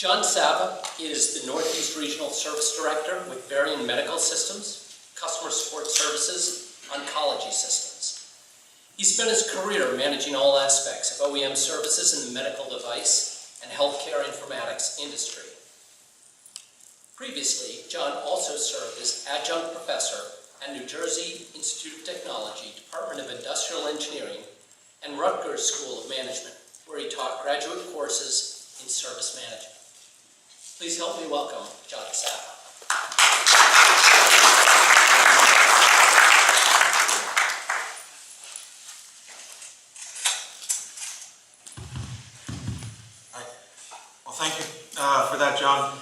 JSaba is the Northeast Regional Service Director with Varian Medical Systems, Customer Support Services, Oncology Systems. He spent his career managing all aspects of OEM services in the medical device and healthcare informatics industry. Previously, John also served as adjunct professor at New Jersey Institute of Technology, Department of Industrial Engineering, and Rutgers School of Management, where he taught graduate courses in service management. Please help me welcome JSaba. Well, thank you for that, John.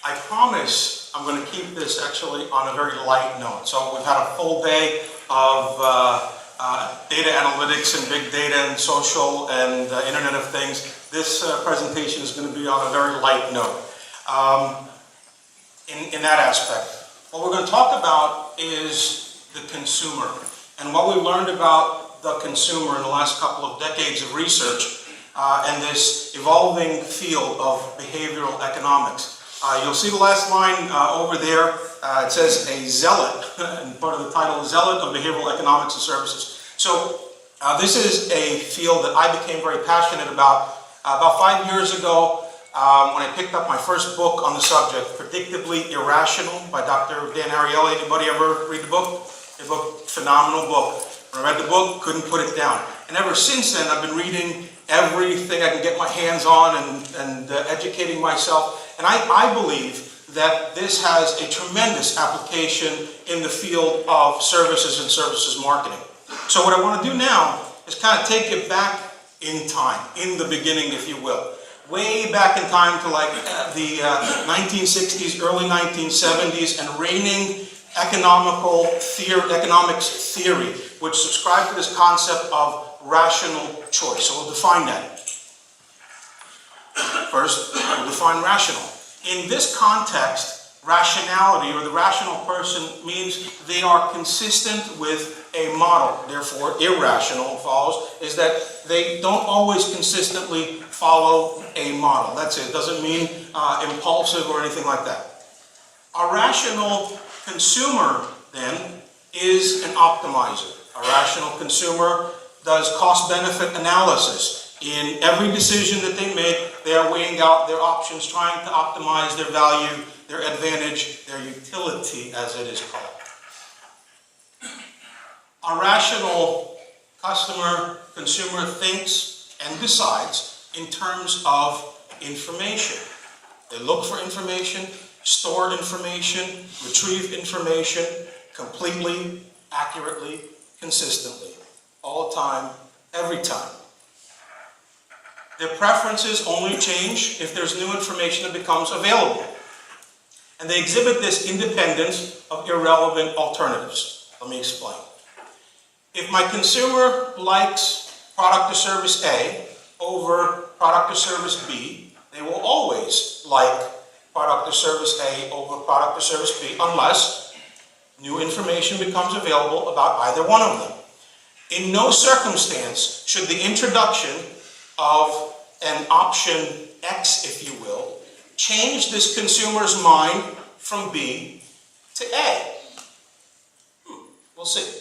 I promise I'm going to keep this actually on a very light note. So we've had a full day of data analytics and big data and social and Internet of Things. This presentation is going to be on a very light note. In that aspect, what we're going to talk about is the consumer and what we learned about the consumer in the last couple of decades of research and this evolving field of behavioral economics. You'll see the last line over there. It says a zealot, and part of the title is Zealot of Behavioral Economics and Services. So this is a field that I became very passionate about 5 years ago when I picked up my first book on the subject, Predictably Irrational by Dr. Dan Ariely. Anybody ever read the book? The book, phenomenal book. When I read the book, couldn't put it down. And ever since then, I've been reading everything I can get my hands on and educating myself. And I believe that this has a tremendous application in the field of services and services marketing. So what I want to do now is kind of take it back in time, in the beginning, if you will. Way back in time to like the 1960s, early 1970s, and reigning economics theory, which subscribed to this concept of rational choice. So we'll define that. First, we'll define rational. In this context, rationality, or the rational person, means they are consistent with a model. Therefore, irrational follows is that they don't always consistently follow a model. That's it. It doesn't mean impulsive or anything like that. A rational consumer, then, is an optimizer. A rational consumer does cost-benefit analysis. In every decision that they make, they are weighing out their options, trying to optimize their value, their advantage, their utility, as it is called. A rational consumer thinks and decides in terms of information. They look for information, store information, retrieve information completely, accurately, consistently, all the time, every time. Their preferences only change if there's new information that becomes available. And they exhibit this independence of irrelevant alternatives. Let me explain. If my consumer likes product or service A over product or service B, they will always like product or service A over product or service B unless new information becomes available about either one of them. In no circumstance should the introduction of an option X, if you will, change this consumer's mind from B to A. We'll see.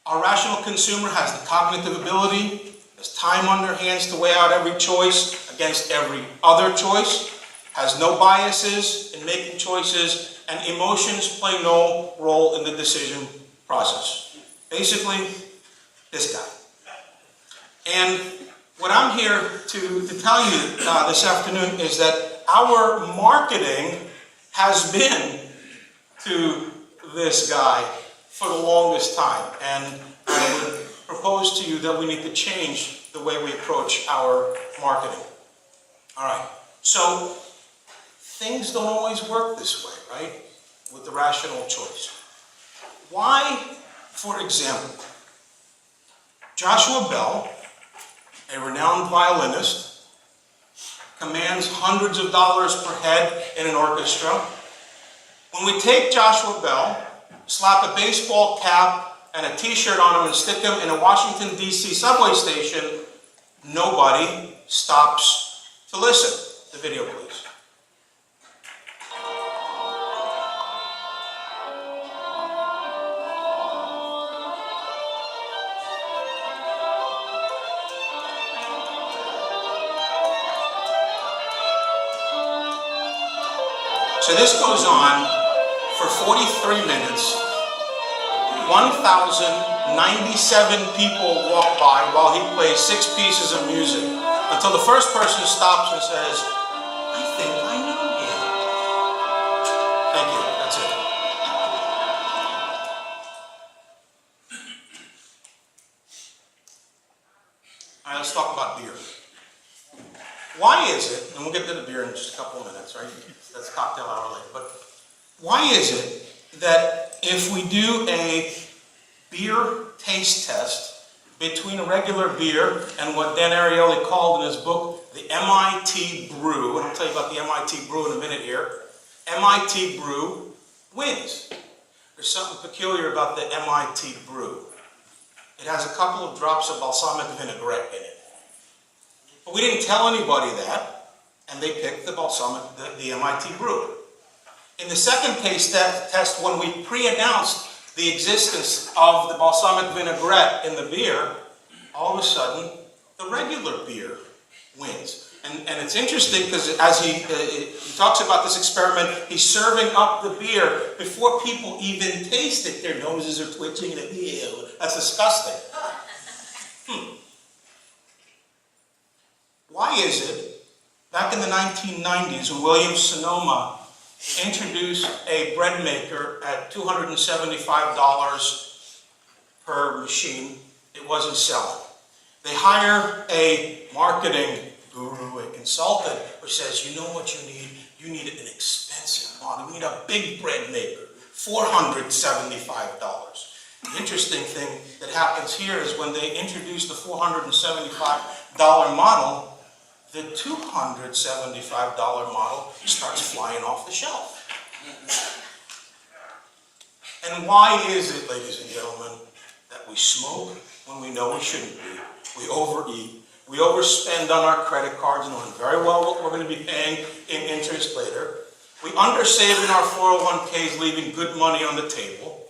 A rational consumer has the cognitive ability, has time on their hands to weigh out every choice against every other choice, has no biases in making choices, and emotions play no role in the decision process. Basically, this guy. And what I'm here to tell you this afternoon is that our marketing has been to this guy for the longest time. And I would propose to you that we need to change the way we approach our marketing. All right. So things don't always work this way, right? With the rational choice. Why, for example, Joshua Bell, a renowned violinist, commands hundreds of dollars per head in an orchestra. When we take Joshua Bell, slap a baseball cap and a t-shirt on him and stick him in a Washington, D.C. subway station, nobody stops to So listen, the video please. So this goes on for 43 minutes. 1,097 people walk by while he plays 6 pieces of music until the first person stops and says, I think I know him. Thank you, that's it. All right, let's talk about beer. Why is it, and we'll get to the beer in just a couple of minutes, right? That's cocktail hour later, but why is it that if we do a beer taste test between a regular beer and what Dan Ariely called in his book, the MIT Brew, and I'll tell you about the MIT Brew in a minute here, MIT Brew wins. There's something peculiar about the MIT Brew. It has a couple of drops of balsamic vinaigrette in it. But we didn't tell anybody that, and they picked the the MIT Brew. In the second taste test, when we pre-announced the existence of the balsamic vinaigrette in the beer, all of a sudden, the regular beer wins. And it's interesting because as he talks about this experiment, he's serving up the beer before people even taste it. Their noses are twitching and ew, that's disgusting. Why is it, back in the 1990s, when William Sonoma introduced a bread maker at $275 per machine, it wasn't selling. They hire a marketing guru, a consultant, who says, you know what you need? You need an expensive model. You need a big bread maker, $475. The interesting thing that happens here is when they introduce the $475 model, the $275 model starts flying off the shelf. And why is it, ladies and gentlemen, that we smoke when we know we shouldn't be? We overeat. We overspend on our credit cards, knowing very well what we're going to be paying in interest later. We undersave in our 401ks, leaving good money on the table,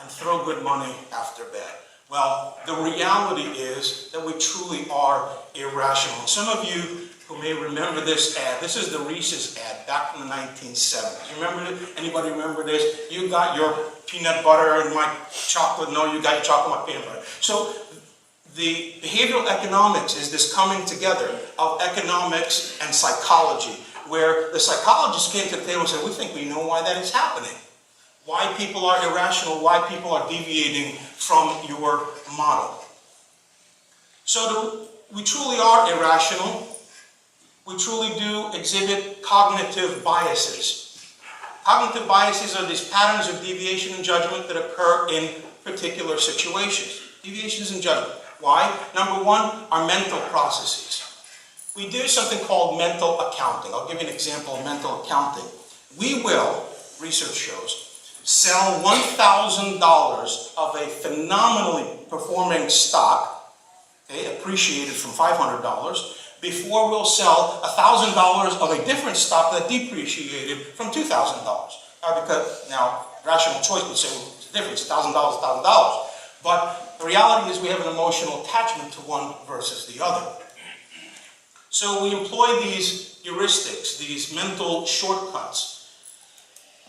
and throw good money after bed. Well, the reality is that we truly are irrational. Some of you who may remember this ad, this is the Reese's ad back in the 1970s. You remember it? Anybody remember this? You got your peanut butter and my chocolate. No, you got your chocolate and my peanut butter. So the behavioral economics is this coming together of economics and psychology, where the psychologists came to the table and said, we think we know why that is happening. Why people are irrational, why people are deviating from your model. So we truly are irrational. We truly do exhibit cognitive biases. Cognitive biases are these patterns of deviation in judgment that occur in particular situations. Deviations in judgment. Why? Number one, our mental processes. We do something called mental accounting. I'll give you an example of mental accounting. We will, research shows, sell $1,000 of a phenomenally performing stock, okay, appreciated from $500, before we'll sell $1,000 of a different stock that depreciated from $2,000. Because now, rational choice would say, well, it's a difference, $1,000, $1,000. But the reality is we have an emotional attachment to one versus the other. So we employ these heuristics, these mental shortcuts.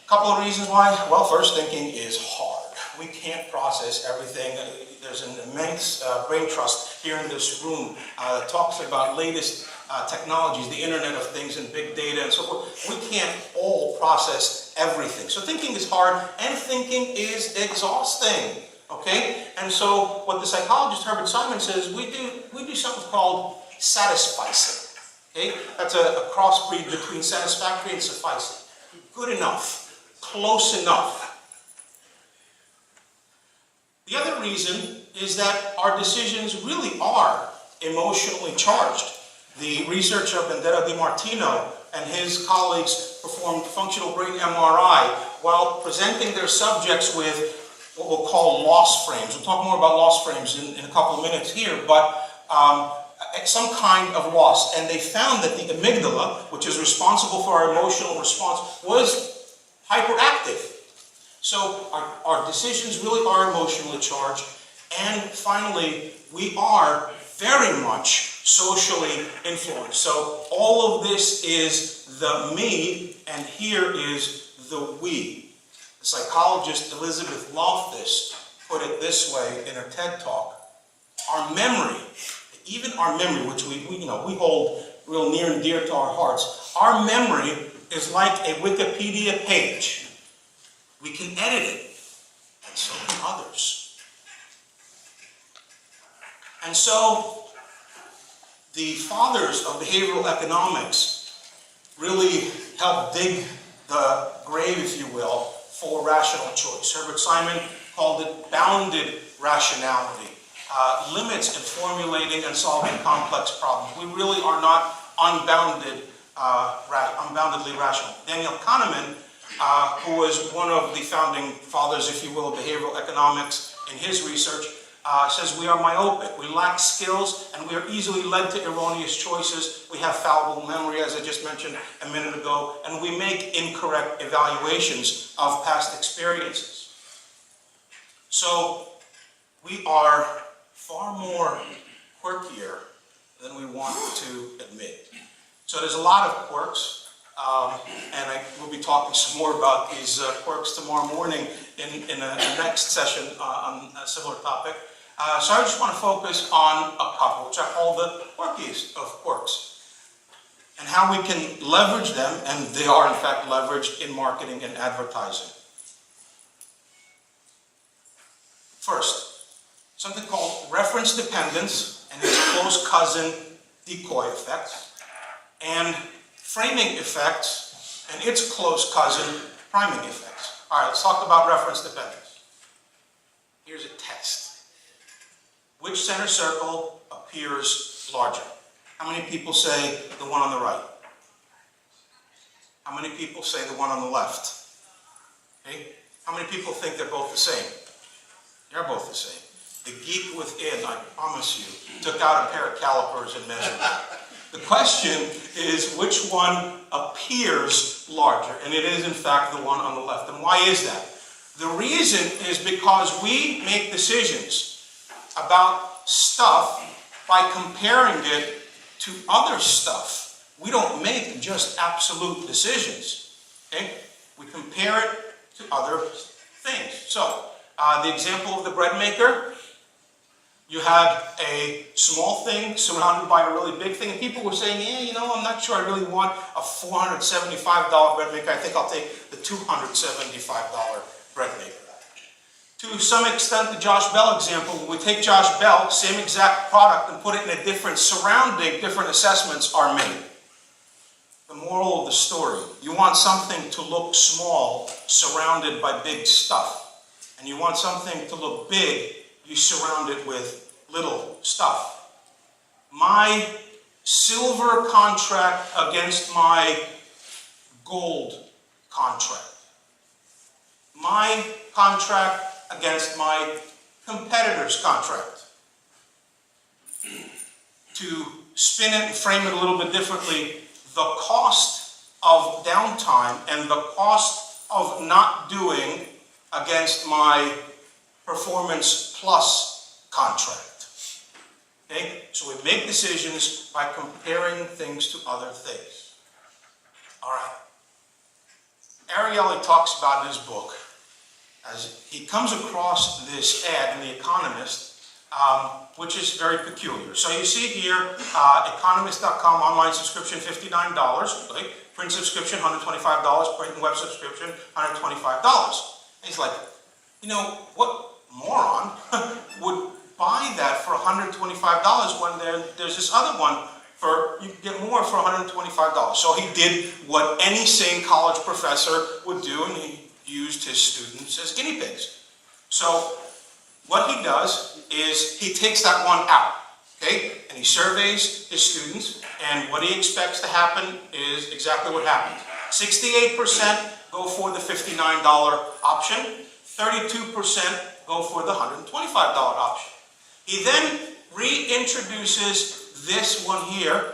A couple of reasons why. Well, first, thinking is hard. We can't process everything. There's an immense brain trust here in this room that talks about latest technologies, the Internet of Things and big data and so forth. We can't all process everything. So thinking is hard, and thinking is exhausting. Okay? And so what the psychologist Herbert Simon says, we do something called satisficing. Okay? That's a crossbreed between satisfactory and sufficing. Good enough. Close enough. The other reason is that our decisions really are emotionally charged. The research of Vendetta DiMartino and his colleagues performed functional brain MRI while presenting their subjects with what we'll call loss frames. We'll talk more about loss frames in a couple of minutes here, but some kind of loss. And they found that the amygdala, which is responsible for our emotional response, was hyperactive. So our decisions really are emotionally charged. And finally, we are very much socially influenced. So all of this is the me, and here is the we. The psychologist Elizabeth Loftus put it this way in her TED Talk. Our memory, even our memory, which we hold real near and dear to our hearts, our memory is like a Wikipedia page. We can edit it, and so can others. And so, the fathers of behavioral economics really helped dig the grave, if you will, for rational choice. Herbert Simon called it bounded rationality. Limits in formulating and solving complex problems. We really are not unboundedly rational. Daniel Kahneman, who was one of the founding fathers, if you will, of behavioral economics in his research, says we are myopic, we lack skills, and we are easily led to erroneous choices. We have fallible memory, as I just mentioned a minute ago, and we make incorrect evaluations of past experiences. So, we are far more quirkier than we want to admit. So there's a lot of quirks, and I will be talking some more about these quirks tomorrow morning in a next session on a similar topic. So I just want to focus on a couple, which I call the quirkiest of quirks, and how we can leverage them, and they are in fact leveraged in marketing and advertising. First, something called reference dependence and its close cousin decoy effects, and framing effects and its close cousin priming effects. All right, let's talk about reference dependence. Here's a test. Which center circle appears larger? How many people say the one on the right? How many people say the one on the left? Okay? How many people think they're both the same? They're both the same. The geek within, I promise you, took out a pair of calipers and measured it. The question is which one appears larger, and it is in fact the one on the left. And why is that? The reason is because we make decisions about stuff by comparing it to other stuff. We don't make just absolute decisions. Okay? We compare it to other things. So, the example of the bread maker, you had a small thing surrounded by a really big thing, and people were saying, yeah, I'm not sure I really want a $475 bread maker. I think I'll take the $275 bread maker. To some extent, the Josh Bell example, when we take Josh Bell, same exact product, and put it in a different surrounding, different assessments are made. The moral of the story, you want something to look small, surrounded by big stuff. And you want something to look big, you surround it with little stuff. My silver contract against my gold contract. My contract against my competitor's contract. To spin it and frame it a little bit differently, the cost of downtime and the cost of not doing against my performance plus contract. Okay? So we make decisions by comparing things to other things. All right. Ariely talks about in his book, as he comes across this ad in The Economist, which is very peculiar. So you see here, economist.com online subscription, $59, okay? Print subscription, $125, print and web subscription, $125. And he's like, what moron would buy that for $125 when there's this other one you can get more for $125. So he did what any sane college professor would do, and he used his students as guinea pigs. So what he does is he takes that one out, okay? And he surveys his students, and what he expects to happen is exactly what happens. 68% go for the $59 option, 32% go for the $125 option. He then reintroduces this one here,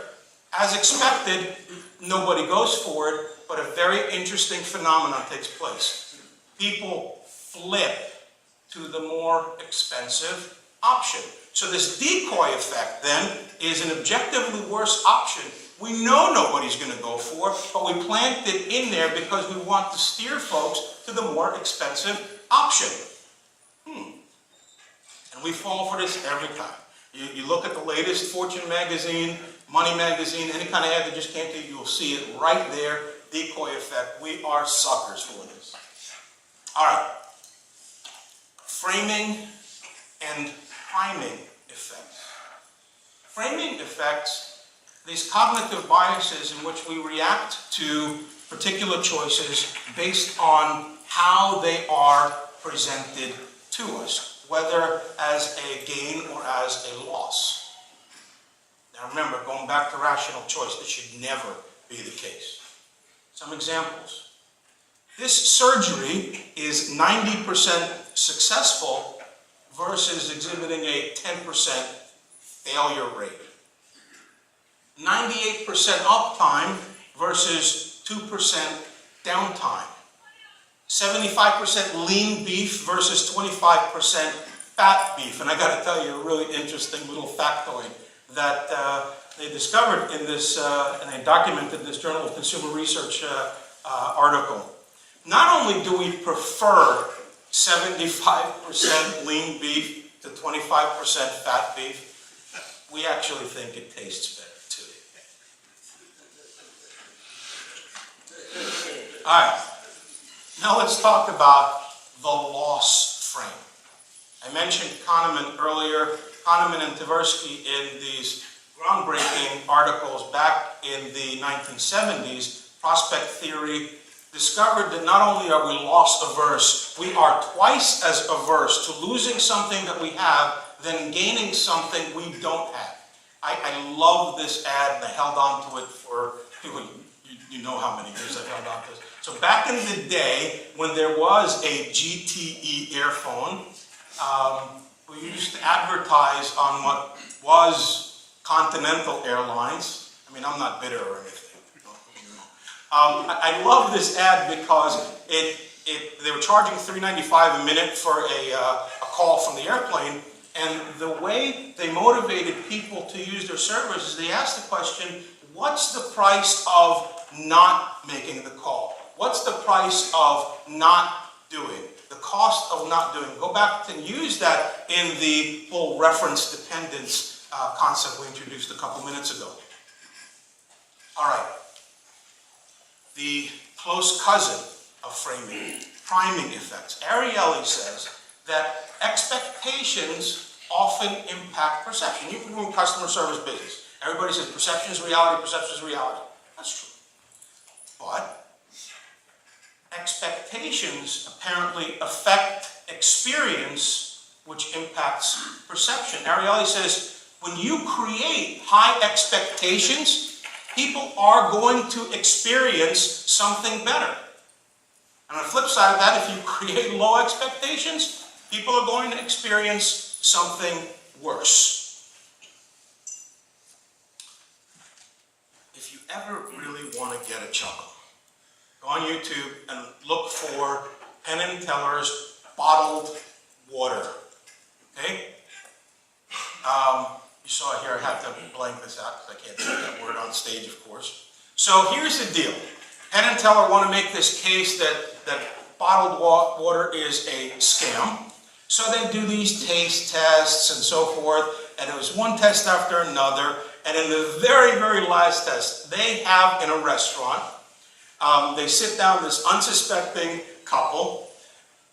as expected, nobody goes for it, but a very interesting phenomenon takes place. People flip to the more expensive option. So this decoy effect then is an objectively worse option. We know nobody's going to go for it, but we plant it in there because we want to steer folks to the more expensive option. And we fall for this every time. You look at the latest Fortune magazine, Money magazine, any kind of ad that just came to you, you'll see it right there, decoy effect. We are suckers for this. All right. Framing and priming effects. Framing effects, these cognitive biases in which we react to particular choices based on how they are presented to us, whether as a gain or as a loss. Now remember, going back to rational choice, this should never be the case. Some examples. This surgery is 90% successful versus exhibiting a 10% failure rate. 98% uptime versus 2% downtime. 75% lean beef versus 25% fat beef. And I got to tell you a really interesting little factoid that they discovered in this, and they documented in this Journal of Consumer Research article. Not only do we prefer 75% lean beef to 25% fat beef, we actually think it tastes better too. All right, now let's talk about the loss frame. I mentioned Kahneman earlier. Kahneman and Tversky, in these groundbreaking articles back in the 1970s, prospect theory, discovered that not only are we loss averse, we are twice as averse to losing something that we have than gaining something we don't have. I love this ad, and I held on to it for, you know how many years I've held on to this. So back in the day, when there was a GTE earphone, we used to advertise on what was Continental Airlines. I mean, I'm not bitter or anything. I love this ad because they were charging $3.95 a minute for a call from the airplane, and the way they motivated people to use their service is they asked the question, what's the price of not making the call? What's the price of not doing? The cost of not doing. Go back and use that in the whole reference dependence concept we introduced a couple minutes ago. All right. The close cousin of framing, priming effects. Ariely says that expectations often impact perception. You can do customer service business. Everybody says perception is reality, perception is reality. That's true. But expectations apparently affect experience, which impacts perception. Ariely says, when you create high expectations, people are going to experience something better. And on the flip side of that, if you create low expectations, people are going to experience something worse. If you ever really want to get a chuckle, go on YouTube and look for Penn & Teller's bottled water. Okay? You saw here, I have to blank this out because I can't say that word on stage, of course. So here's the deal. Penn & Teller want to make this case that bottled water is a scam. So they do these taste tests and so forth, and it was one test after another, and in the very, very last test, they have in a restaurant, they sit down, this unsuspecting couple.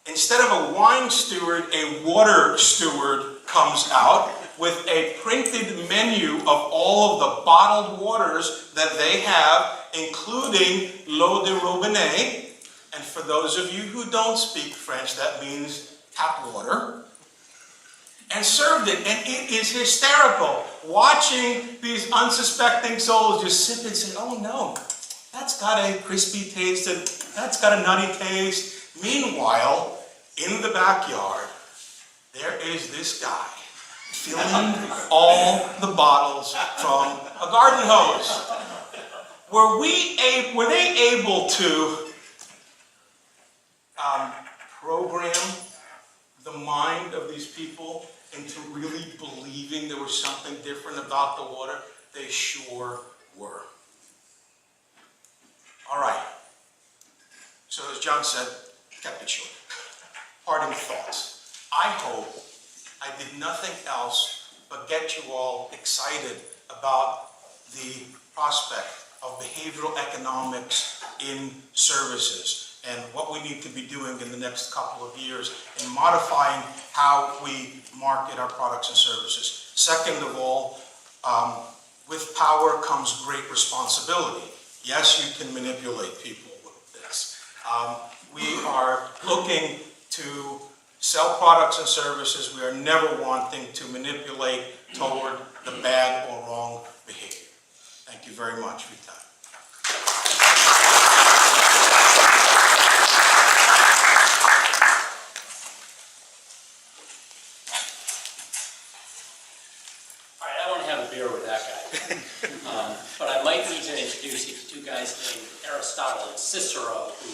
Instead of a wine steward, a water steward comes out with a printed menu of all of the bottled waters that they have, including l'eau de robinet. And for those of you who don't speak French, that means tap water. And served it, and it is hysterical. Watching these unsuspecting souls just sit and say, oh no, that's got a crispy taste, and that's got a nutty taste. Meanwhile, in the backyard, there is this guy filling all the bottles from a garden hose. Were they able to program the mind of these people into really believing there was something different about the water? They sure were. All right. So as John said, kept it short. Parting thoughts. I hope I did nothing else but get you all excited about the prospect of behavioral economics in services and what we need to be doing in the next couple of years in modifying how we market our products and services. Second of all, with power comes great responsibility. Yes, you can manipulate people with this. We are looking to sell products and services. We are never wanting to manipulate toward the bad or wrong behavior. Thank you very much for your time. All right, I don't have a beer with that guy. But I might need to introduce you to two guys named Aristotle and Cicero, who